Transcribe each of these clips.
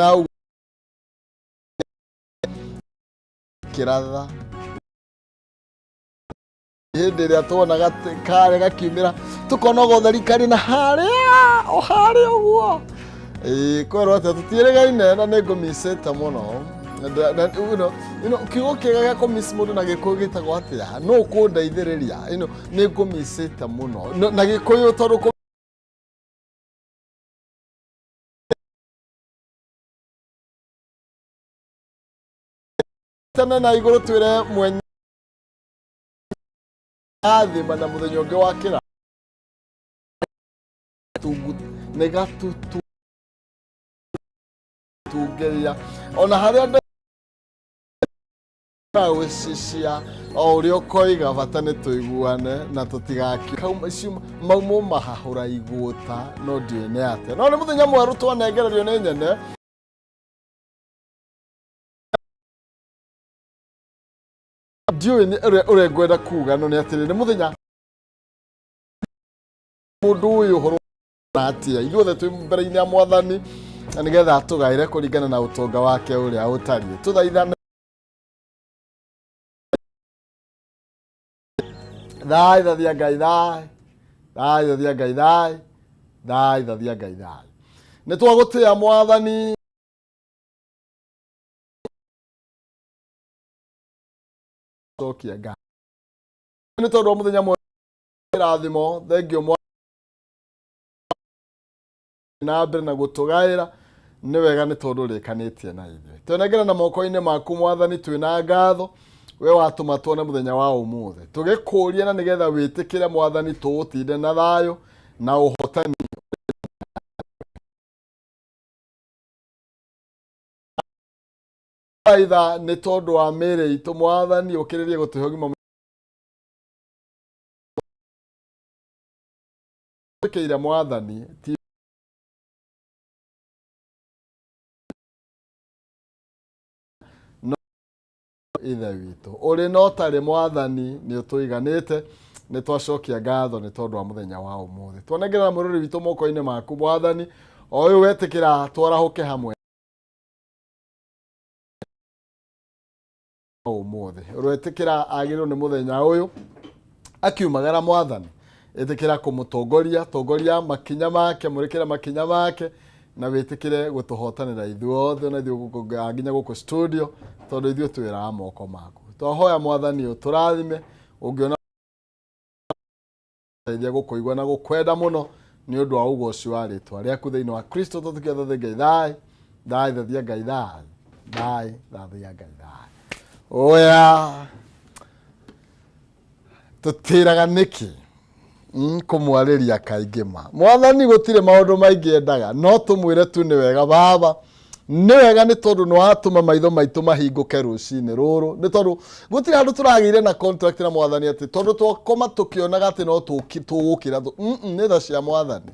na kiratha hindi ria tuonaga kare gakiumira tukona gotheri kari na haria uguo kwero ati tutieregaine na ningumicite muno kiugo kiega gĩa kũmiss mũndũ na gĩkũyũ gĩtagwo atĩa no ũkũndeithĩrĩria nĩngũmicĩte mũno na gĩkũyũ tondũ tene na igũrũ twĩre mwenye athima na mũthenya ũngĩ wa kĩra nĩ gatũtũngĩria ona harĩa gwĩcicia o ũrĩa ũkoiga bata nĩ tũiguane na tũtigakĩ maumo mahahũra igũta no ndiũĩ nĩ atĩa no nĩ mũthenya mwerũ twanengererio nĩ nyene ndiũĩ ũrĩa ngwenda kuga no nĩ atĩrĩ nĩ mũthenya mũndũ ũyũ ũhoro atĩa ithuothe twĩ mbere-inĩ ya Mwathani na nĩgetha atũgaĩre kũringana na ũtonga wake ũrĩa ũtariĩ tũthaithane thai thathia Ngai thai thathia Ngai thai thathia Ngai thai nĩ twagũtĩa Mwathani tokia Ngai nĩ tondũ mũthenya mwerũ irathimo thengio na mbere na gũtũgaĩra nĩ wega nĩ tondũ ũrĩkanĩtie na ithuĩ twĩnengera na moko-inĩ maku Mwathani twĩna ngatho we watũma tuone mũthenya wa ũmũthĩ tũgĩkũria na nĩgetha wĩtĩkĩre Mwathani tũũtinde na thayũ na ũhotani aitha nĩ tondũ wa mĩĩrĩ itũ Mwathani ũkĩrĩrie gũtũhe ũgima mwega Mwathani ithe witũ ũrĩ no tarĩ Mwathani nĩ ũtũiganĩte nĩ twacokia ngatho nĩ tondũ wa mũthenya wa ũmũthĩ twanengerera mũrũri witũ moko-inĩ maku Mwathani o ũyũ wetĩkĩra twarahũke hamwe ũmũthĩ ũrwetĩkĩra agĩrĩrwo nĩ mũthenya ũyũ akiumagara Mwathani ĩtĩkĩra tongoria makinya make mũrĩkĩre makinya make na wĩtĩkĩre gũtũhotanĩra ithuothe na ithuĩ nginya gũkũ studio tondũ ithuĩ twĩraga moko maku twahoya Mwathani ũtũrathime ũngĩona teithia gũkũigua na gũkwenda mũno nĩ ũndũ wa ũgooci wa rĩtwa rĩaku thĩinĩ wa Kristo tũtũkĩatha Ngai thai thathia Ngai thai thathia Ngai thai oya tũtĩraga nĩkĩ kũmwarĩria kaingĩ Mwathani gũtirĩ maũndũ maingĩ endaga no tũmwĩre tu nĩ wega baba nĩ wega nĩ tondũ nĩ watũma maitho maitũ mahingũke rũcinĩ rũrũ nĩ tondũ gũtirĩ handũ tũragĩire na contract na Mwathani atĩ tondũ twakoma tũkĩonaga atĩ no tũgũkĩra nĩ tha cia Mwathani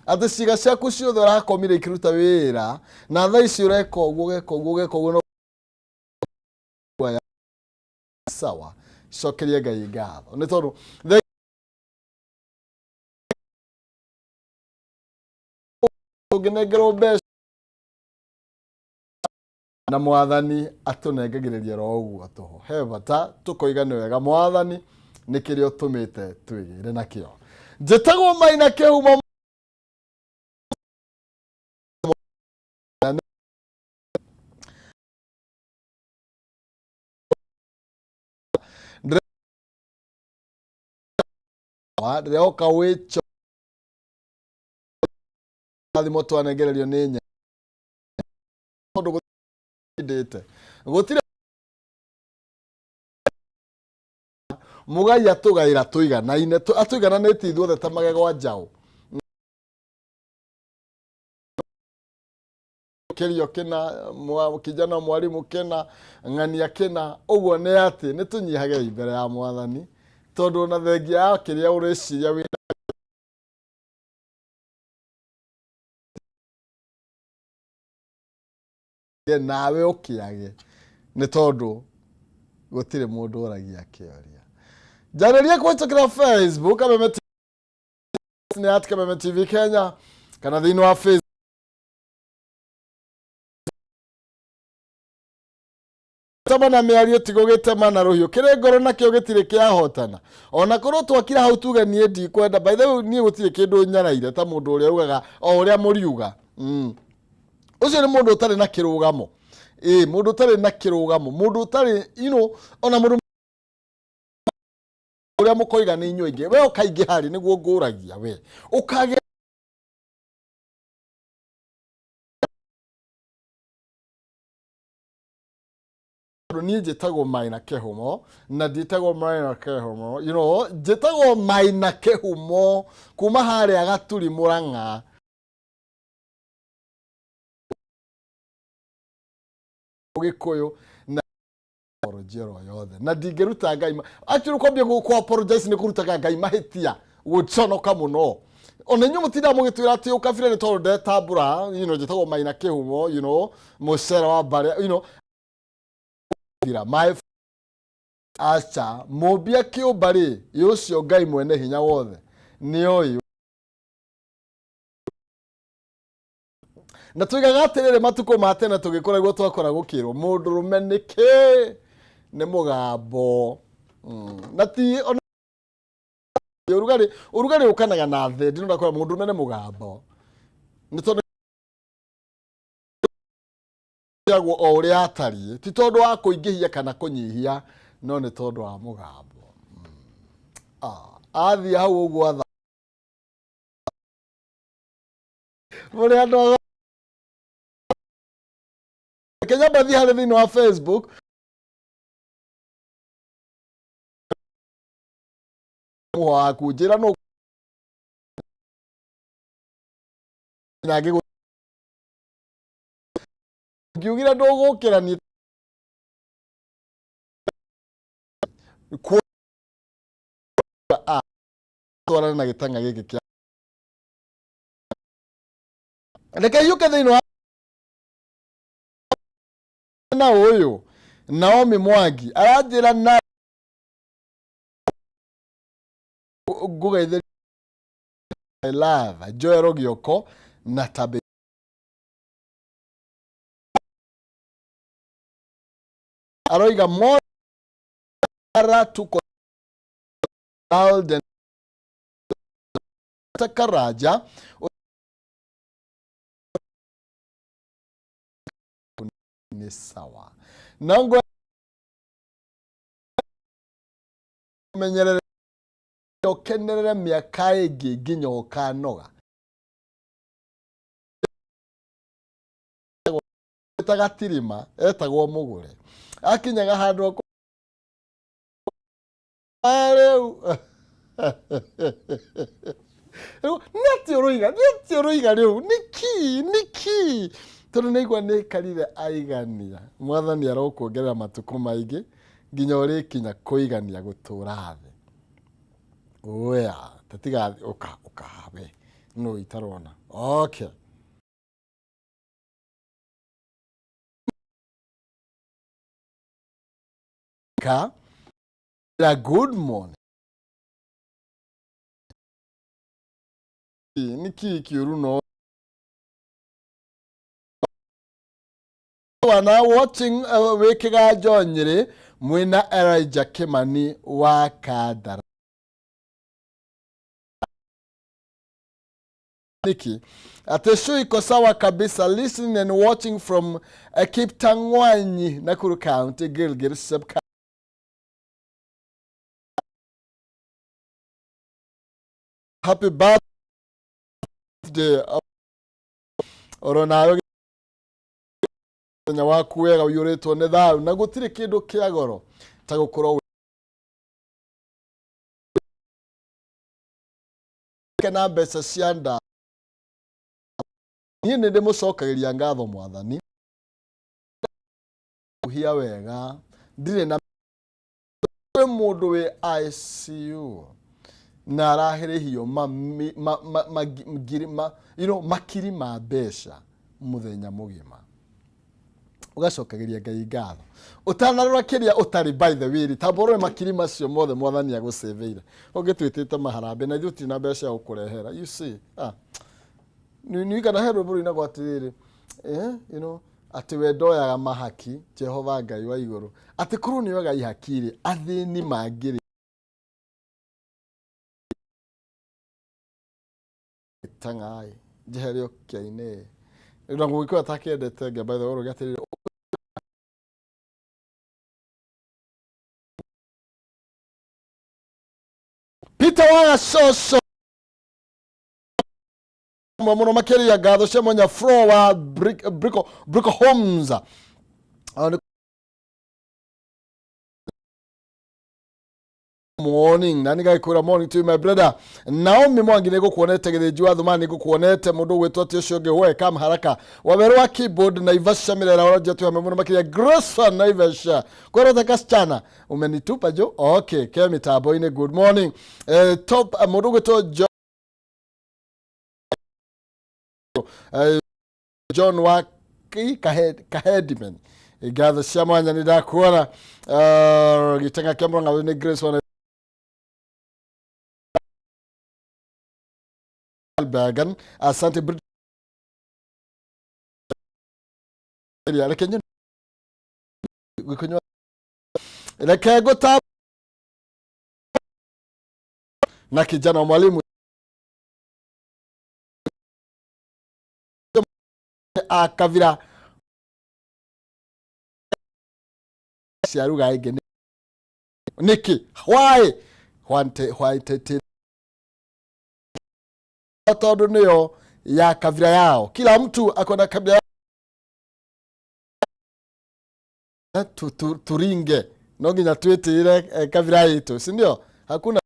atĩ ciĩga ciaku ciothe ũrakomire ikĩruta wĩra na thaa ici ũreka ũguo sawa cokeria Ngai ngatho nĩ tondũ tũngĩnengerwo mbeca na Mwathani atũnengagĩrĩria ro ũguo tũho he bata tũkoiga nĩ wega Mwathani nĩ kĩrĩa ũtũmĩte twĩgĩre nakĩo njĩtagwo Maina Kĩhumo ndĩrehoka wĩcho thimo twanengererio nĩ nya tondũ gũtirĩ Mugai atũgaĩra tũiganaine atũigananĩtie ithuothe ta magego njaũ kĩrio kĩna kijana mwarimu kĩna ng'ania kĩna ũguo nĩ atĩ nĩ tũnyihage mbere ya Mwathani tondũ na thengia ya kĩrĩa ũrĩciria wĩna nawe ũkĩage nĩ tondũ gũtirĩ mũndũ ũragia kĩoria njarĩria kũhĩtũkĩra Facebook Kameme TV Kenya kana thĩinĩ wa Facebook gitama na miario tigo gitama na ruhiu kire ngoro na kio gitire kia hotana ona korwo twakira hau tuge nie ndi kwenda by the way nie gutire kindu nyaraire ta mundu uria ugaga o uria muriuga ucio ni mundu utari na kirugamo mundu utari na kirugamo mundu utari ona mundu uria mukoiga ni inyu ingi we ukaingi hari niguo nguragia we ukage ni njitagwo Maina Kehumo na nditagwo Maina Kehumo njitagwo Maina Kehumo kuma haria Gaturi Murang'a Gikuyu na apologero yothe na ndingeruta Ngai actually kwambia ku apologize ni kuruta Ngai mahitia guconoka muno ona nyu mutinda mugitwira ati ukabire ni tondu ndetambura njitagwo Maina Kehumo mucera wa bare my acha mobia kiubari yucio Ngai mwene hinya wothe ni oyu na tuigaga atirire matuko matena tugikoragwo twakora gukirwo mundu rumenike ni mugambo na ti urugari ukanaga na the ndino ndakora mundu rumene mugambo ni tondu yagwo o uria atari ti tondu wa kuingihia kana kunyihia no ni tondu wa mugambo athi hau uguo atha muri andu Kenya bathi hari thini wa Facebook wa kujira no nage ngiugira ndugukira ni twara na gitanga giki kia reke yuke thini wa na uyu Naomi Mwangi arajira na gugaithe lava Joel Ogioko na tabe aroiga mora tuko alden takaraja ni sawa nango menyerere okenerere miaka ingi nginya ukanoga etagatirima etagwo mugure akinyaga handu areu nati uruiga riu niki tondu nigwa ni karire aigania mwathani arokuongerera matuko maingi nginya urikinya kuigania gutura thi oya tatiga ukawe no itarona okay good morning niki kiuru no wana watching wikiga Jonyiri mwina Elijah Kimani wa Kadara Niki atesho iko sawa kabisa listening and watching from Kiptangwanyi Nakuru County Gilgil sub happy birthday Oronayo nya waku wega uyuritwo ni thayu na gutire kindu kia goro ta gukorwo kana mbeca cia nda ni ndi mucokagiria ngatho mwathani uhia wega ndire na mundu we ICU na arahirihio makiri ma mbeca muthenya mugima ugacokagiria Ngai ngatho utanarora kiria utari by the way taborwe makiri macio mothe mwathani aguceveire ungitwitite maharambe na ithuti na mbeca ukurehera you see ni kana hero buru ina gwatiriri ati we ndoyaga mahaki Jehova Ngai wa iguru ati kuru ni waga ihakiri athini mangiri tangai jeherio kiaine ndo ngwiko atakendete by the way gatiri Peter wa soso muno makeria gatho shemonya floor wa brick homes morning nani gaikura morning to my brother Naomi Mwangi niko kuonete githinji wa thuma niko kuonete mundu gwitwo ati ucio ngi hoe kam haraka waberwa keyboard na Ivasha Mirera waraja tu muno makiria Grace na Ivasha kwero kasichana umenitupa jo okay ke mitambo ine good morning top mundu gwitwo John wa kahedman igatho cia mwanya ni ndakuona gitenga kia Murang'a ni Grace wa Bergen asante lakini leke gota na kijana mwalimu akavira siaruga ige niki why tete tondu niyo ya kavira yao kila mtu akona kabila turinge no nginya twitire kavira yitu si ndio hakuna